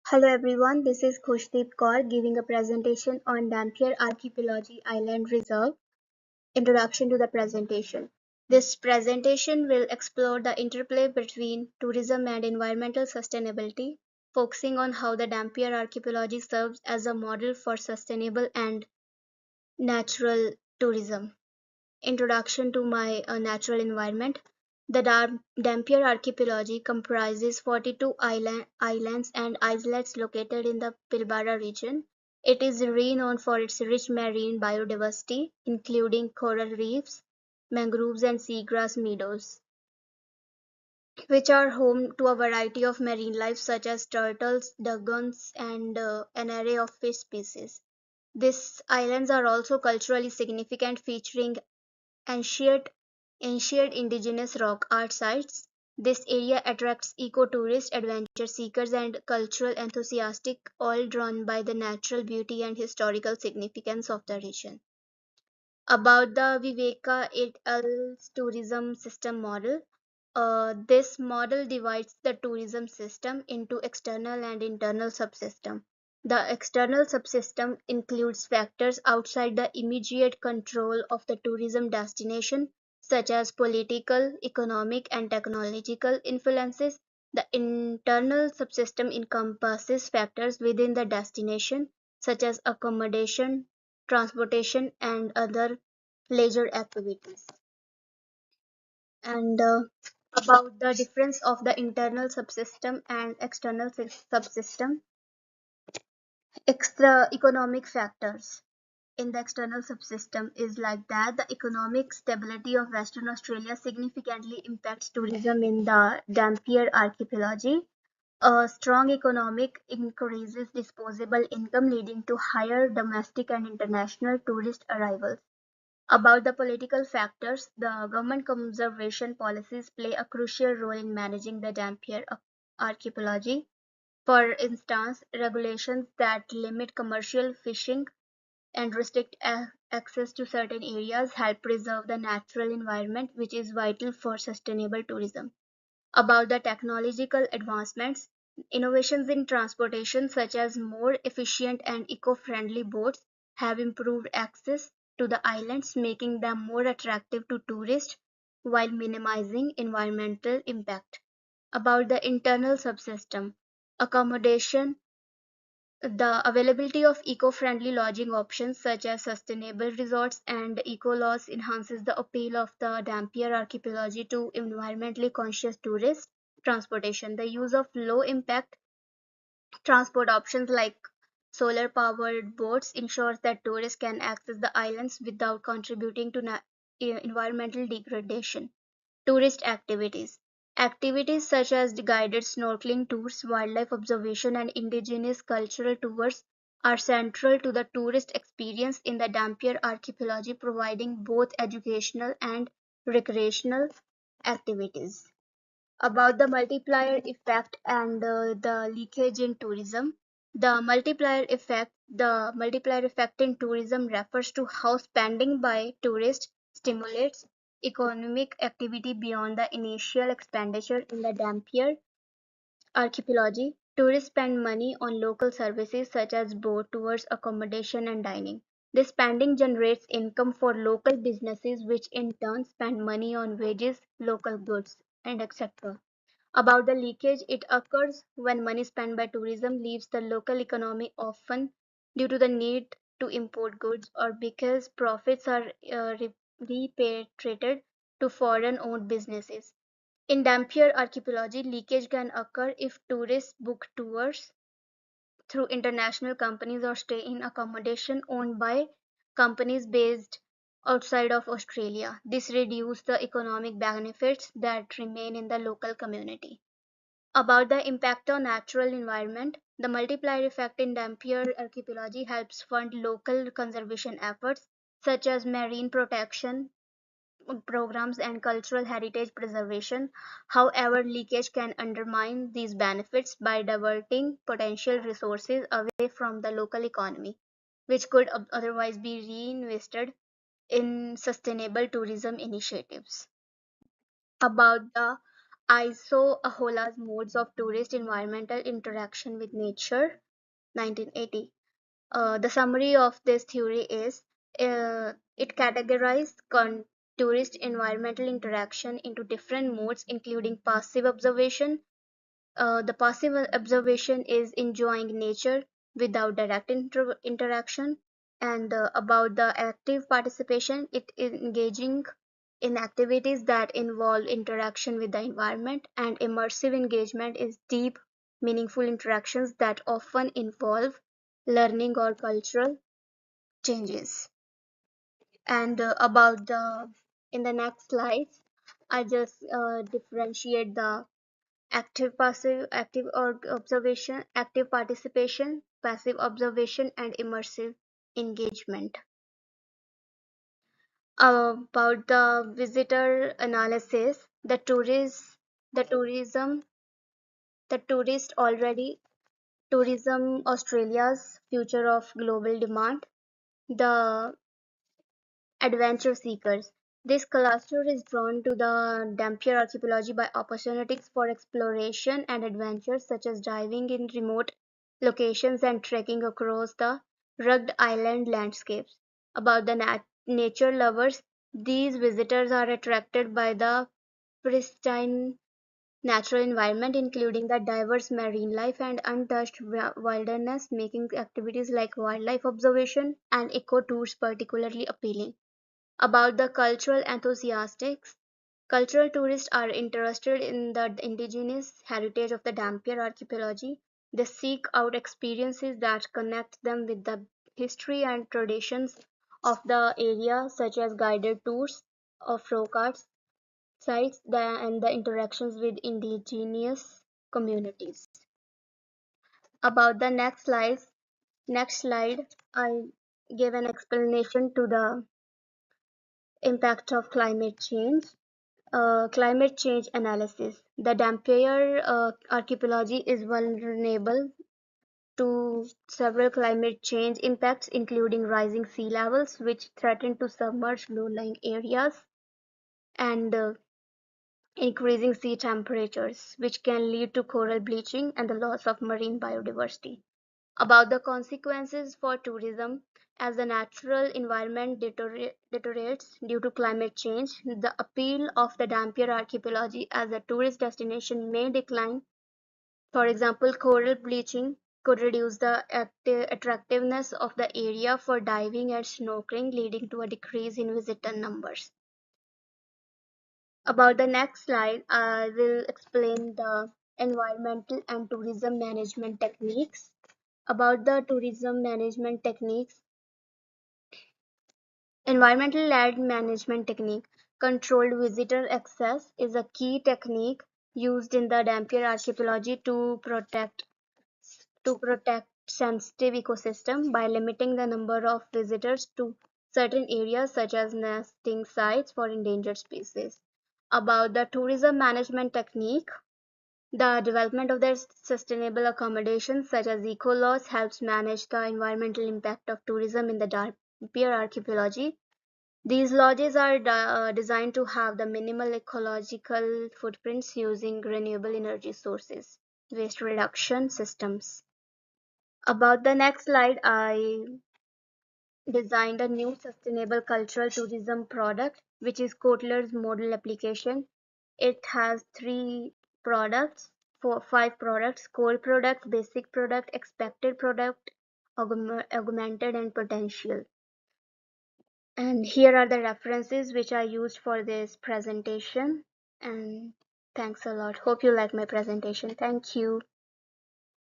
Hello everyone, this is Khushdeep Kaur giving a presentation on Dampier Archipelago Island Reserve. Introduction to the presentation. This presentation will explore the interplay between tourism and environmental sustainability, focusing on how the Dampier Archipelago serves as a model for sustainable and natural tourism. Introduction to my natural environment. The Dampier archipelago comprises 42 islands and islets located in the Pilbara region. It is renowned for its rich marine biodiversity, including coral reefs, mangroves, and seagrass meadows, which are home to a variety of marine life such as turtles, dugongs, and an array of fish species. These islands are also culturally significant, featuring ancient indigenous rock art sites. This area attracts eco-tourists, adventure seekers, and cultural enthusiasts, all drawn by the natural beauty and historical significance of the region. About the Viveka et al.'s tourism system model. This model divides the tourism system into external and internal subsystem. The external subsystem includes factors outside the immediate control of the tourism destination, such as political, economic, and technological influences. The internal subsystem encompasses factors within the destination, such as accommodation, transportation, and other leisure activities. And about the difference of the internal subsystem and external subsystem. Extra economic factors in the external subsystem is like that the economic stability of Western Australia significantly impacts tourism in the Dampier archipelago. A strong economic increases disposable income, leading to higher domestic and international tourist arrivals. About the political factors, the government conservation policies play a crucial role in managing the Dampier archipelago. For instance, regulations that limit commercial fishing and restrict access to certain areas help preserve the natural environment, which is vital for sustainable tourism. About the technological advancements, innovations in transportation such as more efficient and eco-friendly boats have improved access to the islands, making them more attractive to tourists while minimizing environmental impact. About the internal subsystem, accommodation, the availability of eco-friendly lodging options such as sustainable resorts and eco-laws enhances the appeal of the Dampier archipelago to environmentally conscious tourists. Transportation. The use of low-impact transport options like solar-powered boats ensures that tourists can access the islands without contributing to environmental degradation. Tourist activities. Activities such as the guided snorkeling tours, wildlife observation, and indigenous cultural tours are central to the tourist experience in the Dampier archipelago, providing both educational and recreational activities. About the multiplier effect and the leakage in tourism. The multiplier effect in tourism refers to how spending by tourists stimulates economic activity beyond the initial expenditure in the Dampier archipelago. Tourists spend money on local services such as boat tours, accommodation, and dining. This spending generates income for local businesses, which in turn spend money on wages, local goods, and etc. About the leakage, it occurs when money spent by tourism leaves the local economy, often due to the need to import goods or because profits are repatriated to foreign owned businesses. In Dampier archipelago, leakage can occur if tourists book tours through international companies or stay in accommodation owned by companies based outside of Australia. This reduces the economic benefits that remain in the local community. About the impact on natural environment, the multiplier effect in Dampier archipelago helps fund local conservation efforts such as marine protection programs and cultural heritage preservation. However, leakage can undermine these benefits by diverting potential resources away from the local economy, which could otherwise be reinvested in sustainable tourism initiatives. About the Isola's Modes of Tourist Environmental Interaction with Nature, 1980. The summary of this theory is it categorized tourist environmental interaction into different modes, including passive observation. The passive observation is enjoying nature without direct interaction, and about the active participation, it is engaging in activities that involve interaction with the environment, and immersive engagement is deep, meaningful interactions that often involve learning or cultural changes. And about the in the next slides, I just differentiate the active passive active or observation, active participation, passive observation, and immersive engagement. About the visitor analysis, the tourism the tourist already tourism Australia's future of global demand, the adventure seekers. This cluster is drawn to the Dampier archipelago by opportunities for exploration and adventure, such as diving in remote locations and trekking across the rugged island landscapes. About the nature lovers, these visitors are attracted by the pristine natural environment, including the diverse marine life and untouched wilderness, making activities like wildlife observation and eco tours particularly appealing. About the cultural enthusiasts, cultural tourists are interested in the indigenous heritage of the Dampier archipelago. They seek out experiences that connect them with the history and traditions of the area, such as guided tours of rock art sites and the interactions with indigenous communities. About the next slide, I give an explanation to the impact of climate change. Climate change analysis. The Dampier archipelago is vulnerable to several climate change impacts, including rising sea levels, which threaten to submerge low-lying areas, and increasing sea temperatures, which can lead to coral bleaching and the loss of marine biodiversity. About the consequences for tourism, as the natural environment deteriorates due to climate change, the appeal of the Dampier archipelago as a tourist destination may decline. For example, coral bleaching could reduce the attractiveness of the area for diving and snorkeling, leading to a decrease in visitor numbers. About the next slide, I will explain the environmental and tourism management techniques. About the tourism management techniques, environmental land management technique. Controlled visitor access is a key technique used in the Dampier archipelago to protect sensitive ecosystem by limiting the number of visitors to certain areas such as nesting sites for endangered species. About the tourism management technique, the development of their sustainable accommodations such as eco-laws helps manage the environmental impact of tourism in the Dampier archipelago. These lodges are designed to have the minimal ecological footprints using renewable energy sources, waste reduction systems. About the next slide, I designed a new sustainable cultural tourism product, which is Kotler's model application. It has five products: core product, basic product, expected product, augmented, and potential. And here are the references which I used for this presentation. And thanks a lot. Hope you like my presentation. Thank you.